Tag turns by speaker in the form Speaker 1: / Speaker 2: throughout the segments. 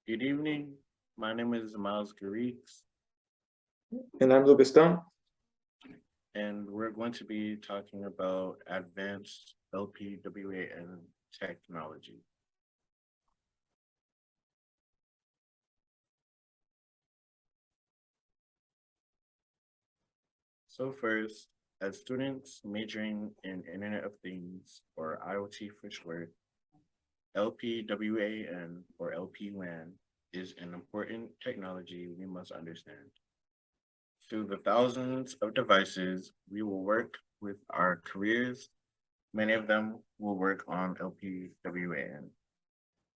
Speaker 1: Good evening. My name is Miles Garrix,
Speaker 2: And I'm Lukas.
Speaker 1: and we're going to be talking about advanced LPWAN technology. So, first, as students majoring in Internet of Things or IoT for short, LPWAN or LPWAN is an important technology we must understand. Through the thousands of devices we will work with our careers, many of them will work on LPWAN.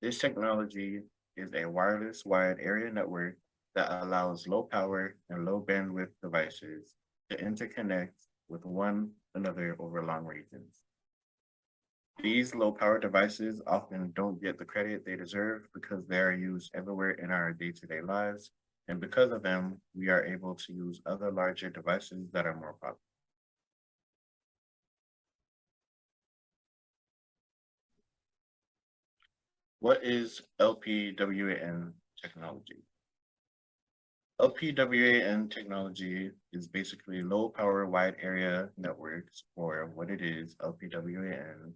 Speaker 1: This technology is a wireless wide area network that allows low power and low bandwidth devices to interconnect with one another over long regions. These low power devices often don't get the credit they deserve because they are used everywhere in our day-to-day lives. And because of them, we are able to use other larger devices that are more popular. What is LPWAN technology? LPWAN technology is basically low power wide area networks, or what it is, LPWAN,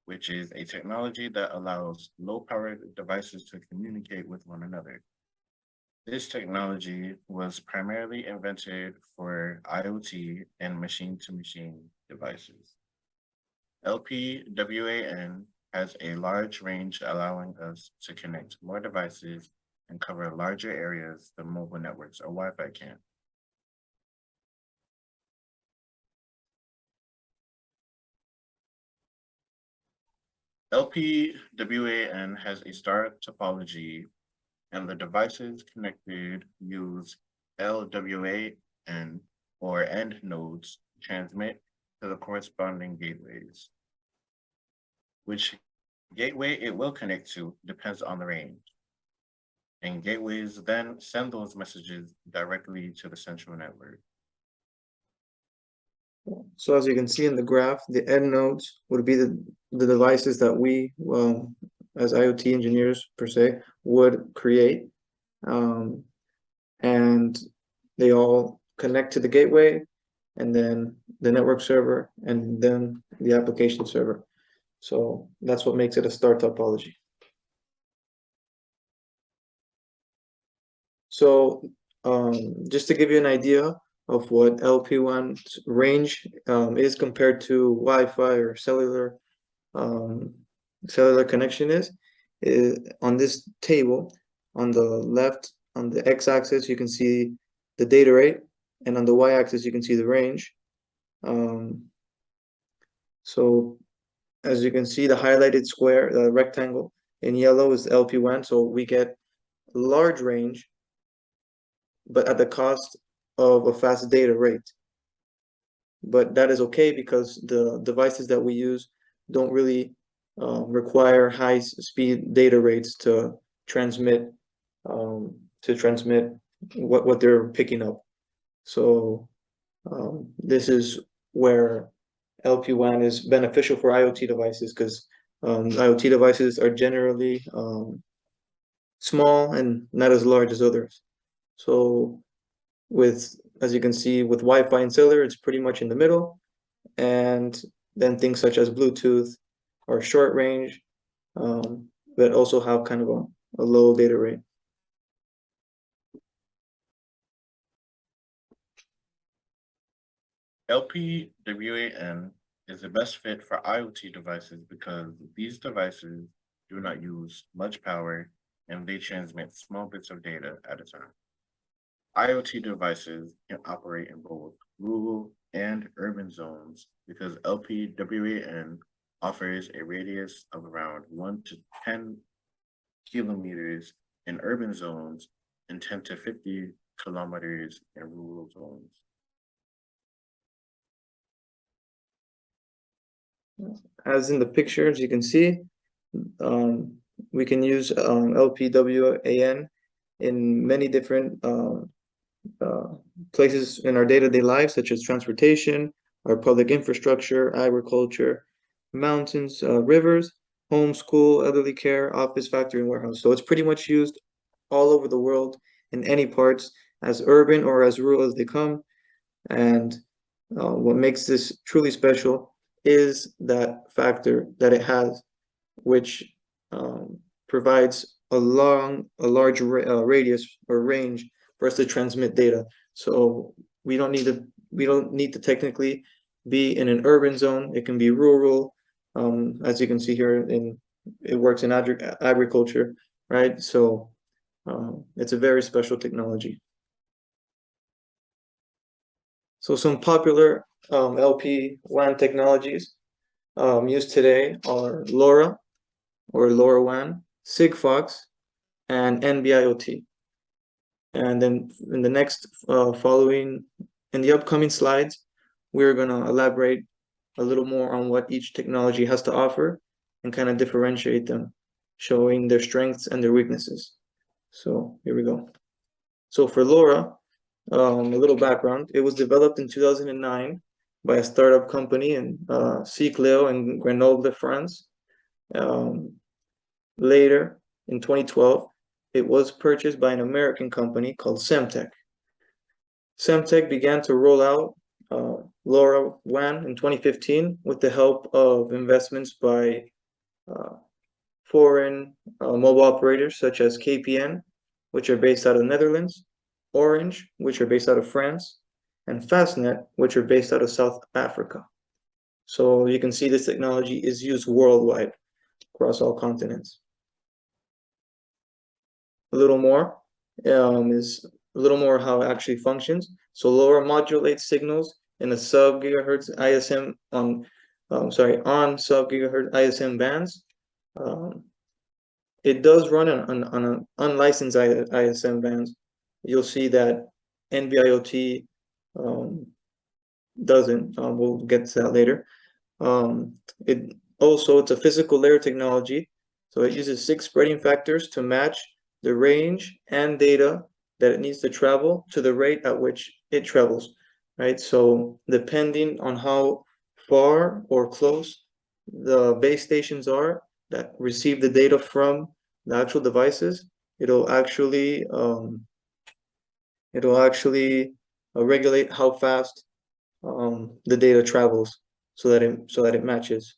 Speaker 1: which is a technology that allows low power devices to communicate with one another. This technology was primarily invented for IoT and machine to machine devices. LPWAN has a large range, allowing us to connect more devices and cover larger areas than mobile networks or Wi-Fi can. LPWAN has a star topology, and the devices connected use LWAN or end nodes to transmit to the corresponding gateways. Which gateway it will connect to depends on the range, and gateways then send those messages directly to the central network.
Speaker 2: So as you can see in the graph, the end nodes would be the devices that we, as IoT engineers per se, would create. Um, and they all connect to the gateway, and then the network server, and then the application server. So that's what makes it a star topology. So just to give you an idea of what LP1's range is compared to Wi-Fi or um, cellular connection is on this table on the left, on the x-axis you can see the data rate, and on the y-axis you can see the range. Um, so as you can see, the highlighted square, the rectangle in yellow is LP1, so we get large range but at the cost of a fast data rate. But that is okay because the devices that we use don't really require high speed data rates transmit to transmit what they're picking up. So this is where LP1 is beneficial for IoT devices because IoT devices are generally small and not as large as others. So with, as you can see, with Wi-Fi and cellular, it's pretty much in the middle. And then things such as Bluetooth are short range, but also have kind of a low data rate.
Speaker 1: LPWAN is the best fit for IoT devices because these devices do not use much power and they transmit small bits of data at a time. IoT devices can operate in both rural and urban zones because LPWAN offers a radius of around 1 to 10 kilometers in urban zones and 10 to 50 kilometers in rural zones.
Speaker 2: As in the pictures, you can see, um, we can use LPWAN in many different places in our day-to-day lives, such as transportation, our public infrastructure, agriculture, mountains, rivers, home, school, elderly care, office, factory, and warehouse. So it's pretty much used all over the world in any parts, as urban or as rural as they come. And what makes this truly special is that factor that it has, which provides a large radius or range for us to transmit data. So we don't need to technically be in an urban zone. It can be rural, as you can see here. It works in agriculture, right? So it's a very special technology. So some popular LP WAN technologies used today are LoRa or LoRaWAN, Sigfox, and NB-IoT. And then in the next in the upcoming slides, we're going to elaborate a little more on what each technology has to offer and kind of differentiate them, showing their strengths and their weaknesses. So here we go. So for LoRa, a little background. It was developed in 2009 by a startup company in Cicleo in Grenoble, France. Later, in 2012, it was purchased by an American company called Semtech. Semtech began to roll out LoRaWAN in 2015 with the help of investments by foreign mobile operators such as KPN, which are based out of the Netherlands, Orange, which are based out of France, and Fastnet, which are based out of South Africa. So you can see this technology is used worldwide across all continents. A little more is a little more how it actually functions. So LoRa modulates signals in a sub-gigahertz ISM on sub-gigahertz ISM bands. It does run on an unlicensed ISM bands. You'll see that NB-IoT doesn't. We'll get to that later. It's a physical layer technology, so it uses 6 spreading factors to match the range and data that it needs to travel to the rate at which it travels, right? So depending on how far or close the base stations are that receive the data from the actual devices, it'll actually regulate how fast the data travels so that it matches.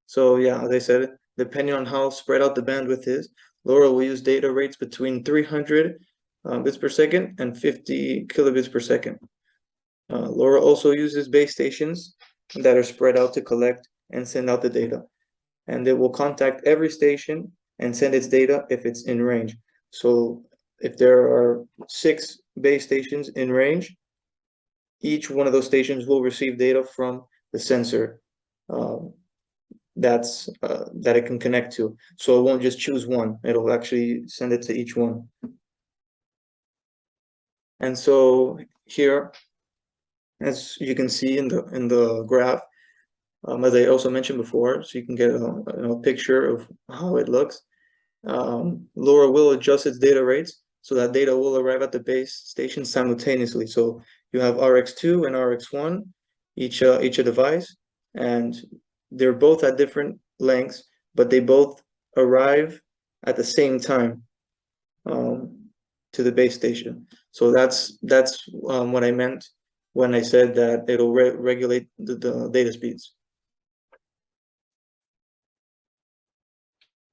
Speaker 2: So yeah, as I said, depending on how spread out the bandwidth is, LoRa will use data rates between 300 bits per second and 50 kilobits per second. LoRa also uses base stations that are spread out to collect and send out the data. And it will contact every station and send its data if it's in range. So if there are 6 base stations in range, each one of those stations will receive data from the sensor that it can connect to. So it won't just choose one, it'll actually send it to each one. And so here, as you can see in the graph, as I also mentioned before, so you can get a picture of how it looks. LoRa will adjust its data rates so that data will arrive at the base station simultaneously. So you have RX2 and RX1, each a device, and they're both at different lengths, but they both arrive at the same time to the base station. So that's what I meant when I said that it'll regulate the data speeds.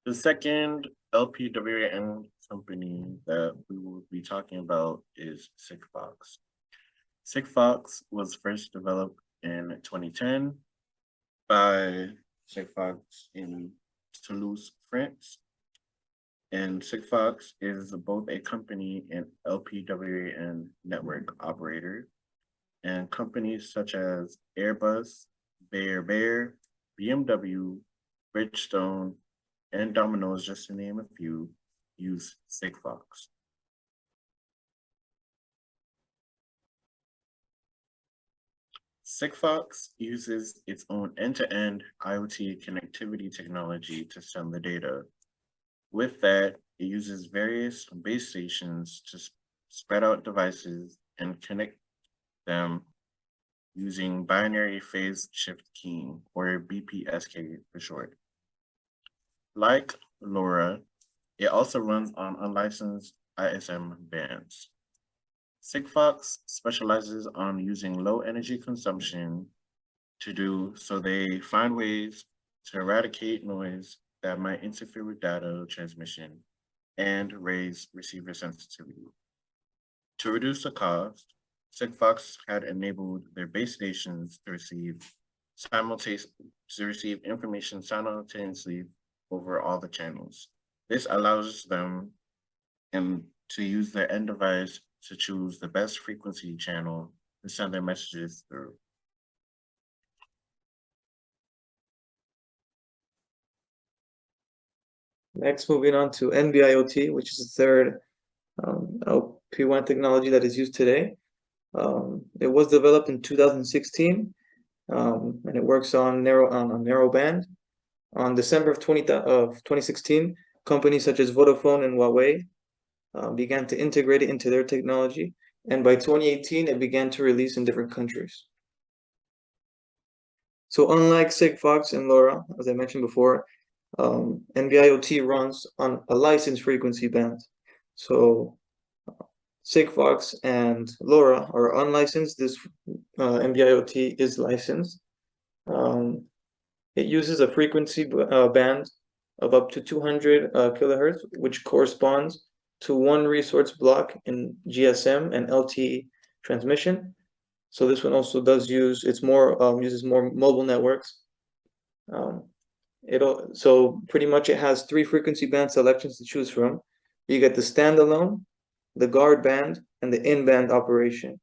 Speaker 1: The second LPWAN company that we will be talking about is Sigfox. Sigfox was first developed in 2010 by Sigfox in Toulouse, France. And Sigfox is both a company and LPWAN network operator, and companies such as Airbus, Bear, BMW, Bridgestone, and Domino's, just to name a few, use Sigfox. Sigfox uses its own end-to-end IoT connectivity technology to send the data. With that, it uses various base stations to spread out devices and connect them using binary phase shift keying, or BPSK for short. Like LoRa, It also runs on unlicensed ISM bands. Sigfox specializes on using low energy consumption to do so they find ways to eradicate noise that might interfere with data transmission and raise receiver sensitivity. To reduce the cost, Sigfox had enabled their base stations to receive information simultaneously over all the channels. This allows them to use their end device to choose the best frequency channel to send their messages through.
Speaker 2: Next, moving on to NB-IoT, which is the third LP1 technology that is used today. It was developed in 2016, and it works on a narrow band. On December of 2016, companies such as Vodafone and Huawei began to integrate it into their technology, and by 2018, it began to release in different countries. So unlike Sigfox and LoRa, as I mentioned before, NB-IoT runs on a licensed frequency band. So Sigfox and LoRa are unlicensed. This NB-IoT is licensed. It uses a frequency band of up to 200 kilohertz, which corresponds to one resource block in GSM and LTE transmission. So this one also does uses more mobile networks. So pretty much it has three frequency band selections to choose from. You get the standalone, the guard band, and the in-band operation.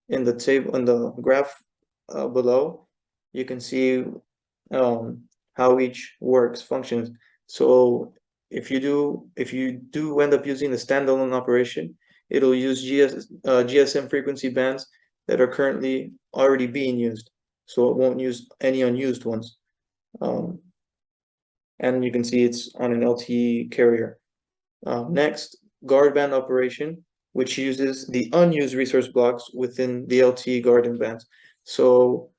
Speaker 2: In the table, in the graph below, you can see how each functions. So if you do end up using the standalone operation, it'll use GSM frequency bands that are currently already being used. So it won't use any unused ones. And you can see it's on an LTE carrier. Next, guard band operation, which uses the unused resource blocks within the LTE guarding bands. So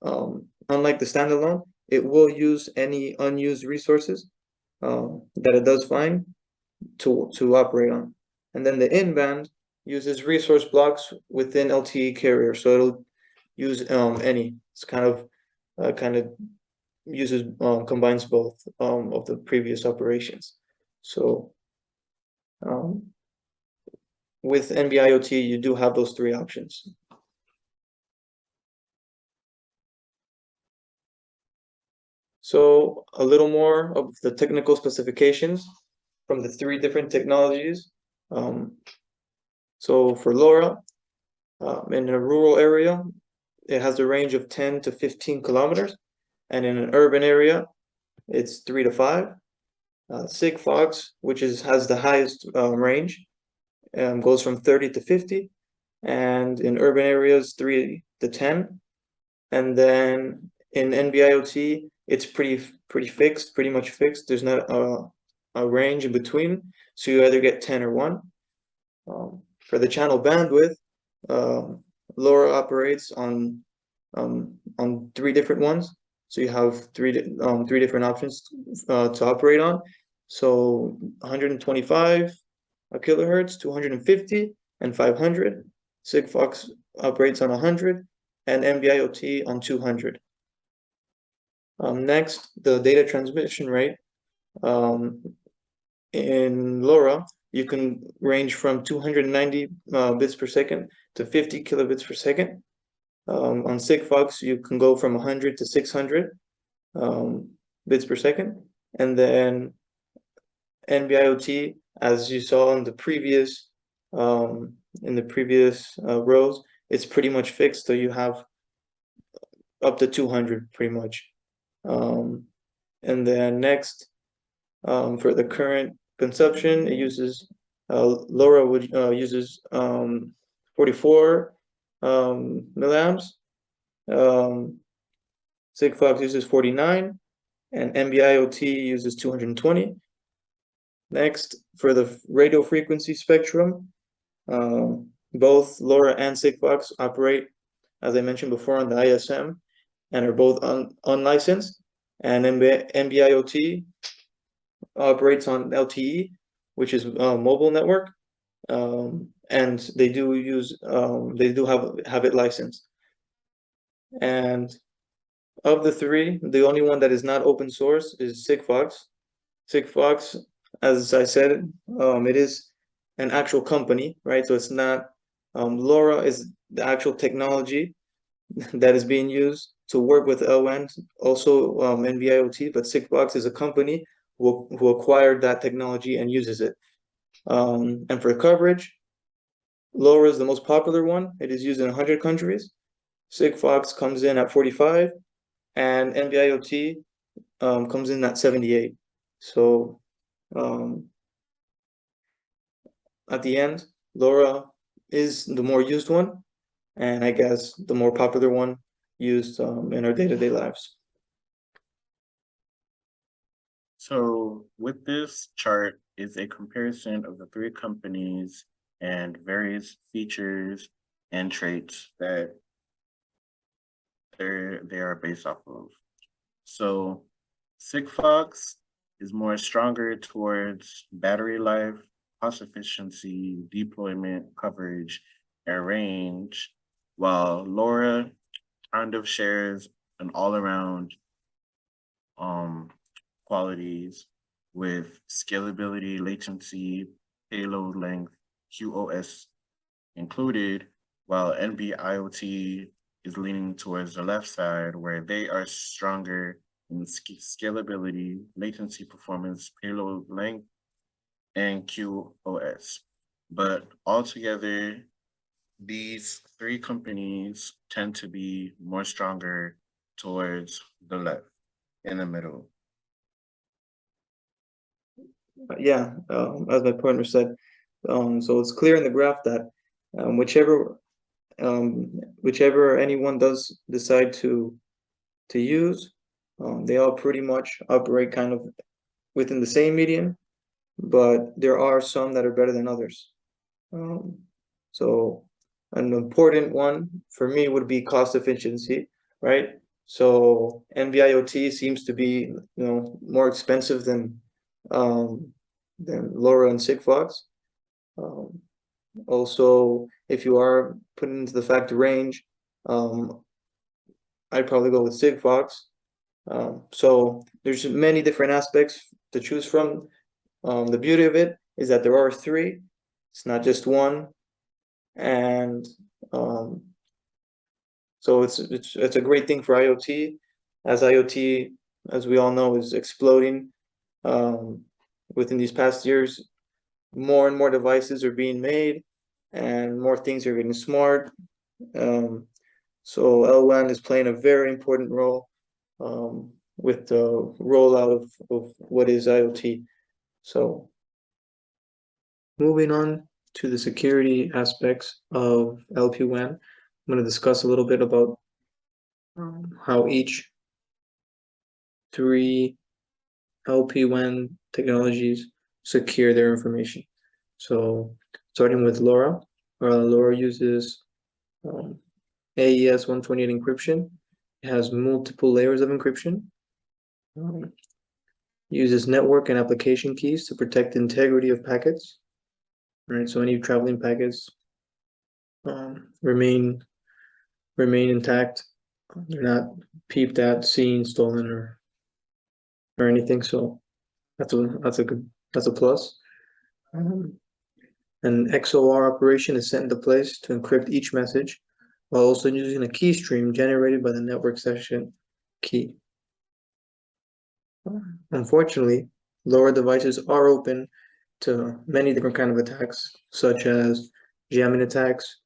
Speaker 2: unlike the standalone, it will use any unused resources that it does find to operate on. And then the in-band uses resource blocks within LTE carrier, so it'll use any. It's kind of uses combines both of the previous operations. So with NB-IoT, you do have those three options. So a little more of the technical specifications from the three different technologies. So for LoRa, in a rural area, it has a range of 10 to 15 kilometers, and in an urban area, it's 3 to 5. Sigfox, which has the highest range, goes from 30 to 50, and in urban areas, 3 to 10. And then in NB-IoT, it's pretty much fixed. There's not a range in between, so you either get 10 or 1. For the channel bandwidth, LoRa operates on 3 different ones. So you have three different options to operate on. So 125 kilohertz, 250, and 500. Sigfox operates on 100, and NB-IoT on 200. Next, the data transmission rate. In LoRa, you can range from 290 bits per second to 50 kilobits per second. On Sigfox, you can go from 100 to 600 bits per second. And then NB-IoT, as you saw in the previous rows, it's pretty much fixed. So you have up to 200 pretty much. And then next, for the current consumption, it uses LoRa uses 44 milliamps. Sigfox uses 49, and NB-IoT uses 220. Next, for the radio frequency spectrum, both LoRa and Sigfox operate, as I mentioned before, on the ISM, and are both unlicensed. And NB-IoT operates on LTE, which is a mobile network, and they do have it licensed. And of the three, the only one that is not open source is Sigfox. Sigfox, as I said, it is an actual company, right? So it's not, LoRa is the actual technology that is being used to work with LWAN, also NB-IoT, but Sigfox is a company who acquired that technology and uses it. And for coverage, LoRa is the most popular one. It is used in 100 countries. Sigfox comes in at 45, and NB-IoT comes in at 78. So at the end, LoRa is the more used one, and I guess the more popular one used in our day-to-day lives.
Speaker 1: So with this chart is a comparison of the three companies and various features and traits that they are based off of. So Sigfox is more stronger towards battery life, cost efficiency, deployment, coverage, and range, while LoRa kind of shares an all-around qualities with scalability, latency, payload length, QoS included, while NB-IoT is leaning towards the left side where they are stronger in scalability, latency performance, payload length, and QoS. But altogether, these three companies tend to be more stronger towards the left in the middle.
Speaker 2: Yeah, as my partner said, so it's clear in the graph that whichever anyone does decide to use, they all pretty much operate kind of within the same median, but there are some that are better than others. So an important one for me would be cost efficiency, right? So NB-IoT seems to be, more expensive than LoRa and Sigfox. Also, if you are putting into the factor range, I'd probably go with Sigfox. So there's many different aspects to choose from. The beauty of it is that there are three. It's not just one, and so it's a great thing for IoT, as IoT, as we all know, is exploding. Within these past years, more and more devices are being made, and more things are getting smart. So LWAN is playing a very important role with the rollout of what is IoT. So moving on to the security aspects of LPWAN, I'm going to discuss a little bit about how each three LPWAN technologies secure their information. So starting with LoRa, LoRa uses AES 128 encryption. It has multiple layers of encryption. Uses network and application keys to protect the integrity of packets. Right, so any traveling packets remain intact. They're not peeped at, seen, stolen, or anything. So that's a plus. An XOR operation is set into place to encrypt each message, while also using a key stream generated by the network session key. Unfortunately, LoRa devices are open to many different kinds of attacks, such as jamming attacks,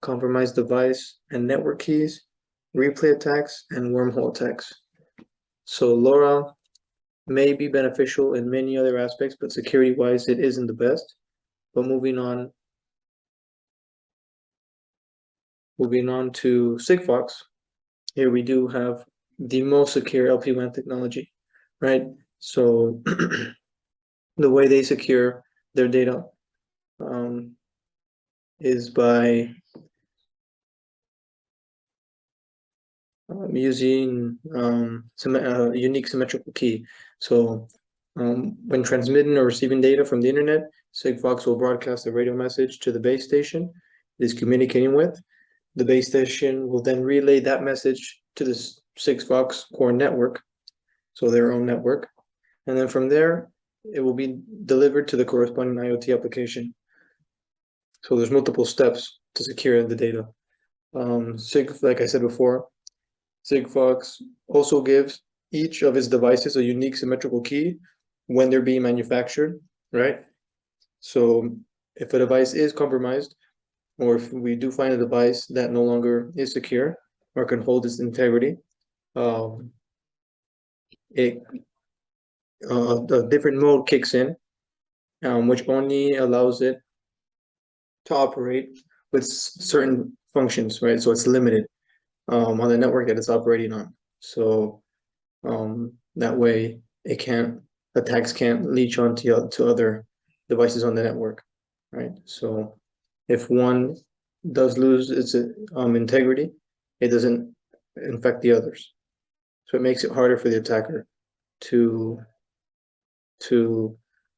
Speaker 2: compromised device and network keys, replay attacks, and wormhole attacks. So LoRa may be beneficial in many other aspects, but security-wise, it isn't the best. But moving on to Sigfox, here we do have the most secure LPWAN technology, right? So the way they secure their data is by using unique symmetrical key. So When transmitting or receiving data from the internet, Sigfox will broadcast a radio message to the base station it is communicating with. The base station will then relay that message to the Sigfox core network, so their own network. And then from there, it will be delivered to the corresponding IoT application. So there's multiple steps to secure the data. Like I said before, Sigfox also gives each of its devices a unique symmetrical key when they're being manufactured, right? So if a device is compromised, or if we do find a device that no longer is secure or can hold its integrity, it a different mode kicks in, which only allows it to operate with certain functions, right? So it's limited on the network that it's operating on. So that way attacks can't leech onto to other devices on the network, right? So if one does lose its integrity, it doesn't infect the others. So it makes it harder for the attacker to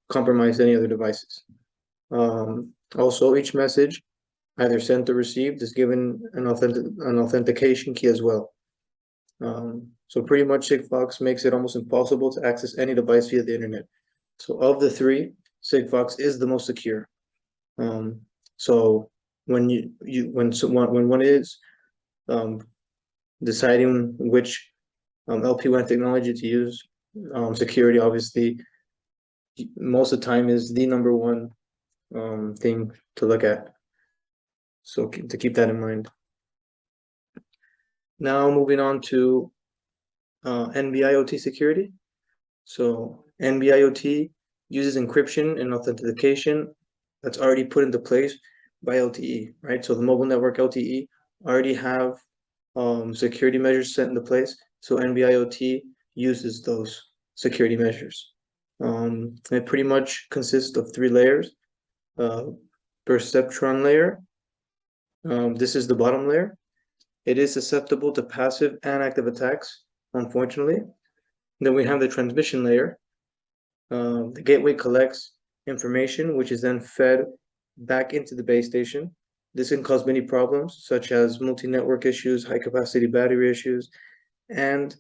Speaker 2: compromise any other devices. Also, each message, either sent or received, is given an authentication key as well. So pretty much Sigfox makes it almost impossible to access any device via the internet. So of the three, Sigfox is the most secure. So when when one is deciding which LP1 technology to use, security obviously most of the time is the number one thing to look at. So to keep that in mind. Now moving on to NB-IoT security. So NB-IoT uses encryption and authentication that's already put into place by LTE, right? So the mobile network LTE already have security measures set into place. So NB-IoT uses those security measures. It pretty much consists of 3 layers. Perceptron layer. This is the bottom layer. It is susceptible to passive and active attacks, unfortunately. Then we have the transmission layer. The gateway collects information, which is then fed back into the base station. This can cause many problems, such as multi-network issues, high-capacity battery issues, and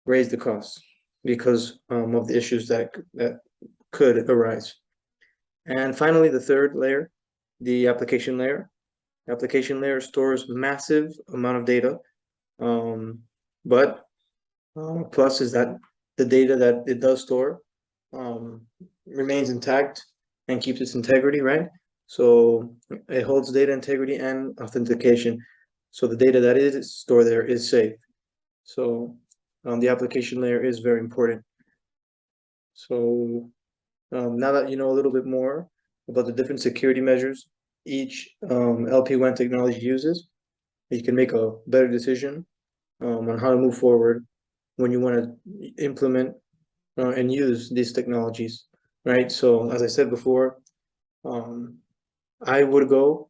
Speaker 2: raise the costs because of the issues that could arise. And finally, the third layer, the application layer. Application layer stores massive amount of data, but plus is that the data that it does store remains intact and keeps its integrity, right? So it holds data integrity and authentication. So the data that is stored there is safe. So the application layer is very important. So now that you know a little bit more about the different security measures each LP1 technology uses, you can make a better decision on how to move forward when you want to implement and use these technologies, right? So as I said before, I would go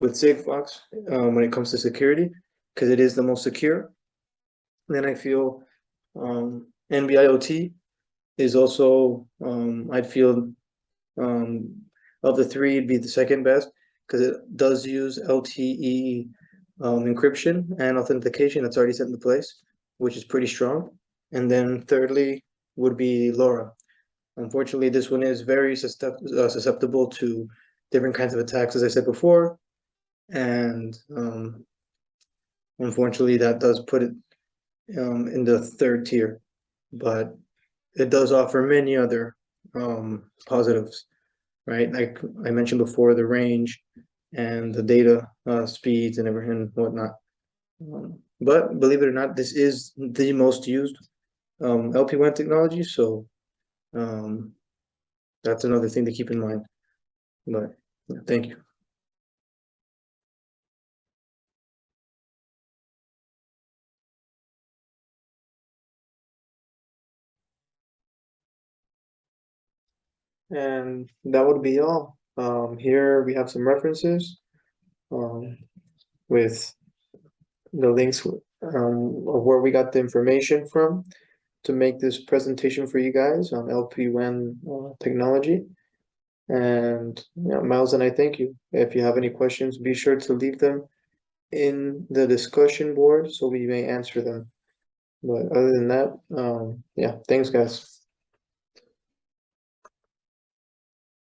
Speaker 2: with Sigfox when it comes to security because it is the most secure. Then I feel NB-IoT is also I'd feel of the 3 it'd be the second best because it does use LTE encryption and authentication that's already set into place, which is pretty strong. And then thirdly would be LoRa. Unfortunately, this one is very susceptible to different kinds of attacks, as I said before, and unfortunately, that does put it in the third tier, but it does offer many other positives, right? Like I mentioned before, the range and the data speeds and everything and whatnot. But believe it or not, this is the most used LP1 technology, so that's another thing to keep in mind. But thank you. And that would be all. Here we have some references with the links of where we got the information from. to make this presentation for you guys on LP1 technology. And Miles and I thank you. If you have any questions, be sure to leave them in the discussion board so we may answer them. But other than that, yeah, thanks guys.